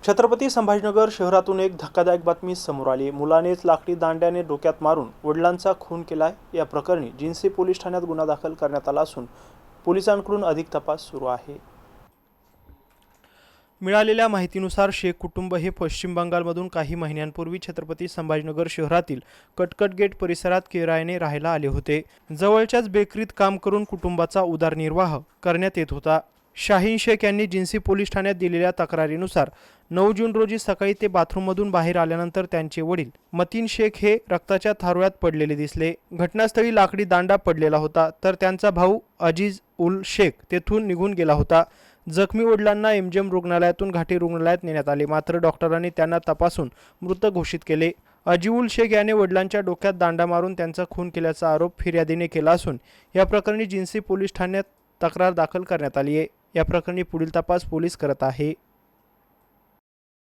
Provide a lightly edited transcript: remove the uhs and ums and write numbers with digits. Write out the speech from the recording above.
छत्रपती संभाजीनगर शहरातून एक धक्कादायक बातमी समोर आली. मुलानेच लाकडी दांड्याने डोक्यात मारून वडिलांचा खून केलाय. या प्रकरणी जिन्सी पोलीस ठाण्यात गुन्हा दाखल करण्यात आला असून पोलिसांकडून अधिक तपास सुरू आहे. मिळालेल्या माहितीनुसार शेख कुटुंब हे पश्चिम बंगालमधून काही महिन्यांपूर्वी छत्रपती संभाजीनगर शहरातील कटकट गेट परिसरात किरायाने राहायला आले होते. जवळच्याच बेकरीत काम करून कुटुंबाचा उदरनिर्वाह करण्यात येत होता. शाहीन शेख यांनी जिन्सी पोलीस ठाण्यात दिलेल्या तक्रारीनुसार 9 जून रोजी सकाळी ते बाथरूममधून बाहेर आल्यानंतर त्यांचे वडील मतीन शेख हे रक्ताच्या थारोळ्यात पडलेले दिसले. घटनास्थळी लाकडी दांडा पडलेला होता, तर त्यांचा भाऊ अजीज उल शेख तेथून निघून गेला होता. जखमी वडिलांना एमजीएम रुग्णालयातून घाटी रुग्णालयात नेण्यात आले, मात्र डॉक्टरांनी त्यांना तपासून मृत घोषित केले. अजीउल शेख याने वडिलांच्या डोक्यात दांडा मारून त्यांचा खून केल्याचा आरोप फिर्यादीने केला असून या प्रकरणी जिन्सी पोलीस ठाण्यात तक्रार दाखल करण्यात आली आहे. या प्रकरणी पुढील तपास पोलीस करत आहे.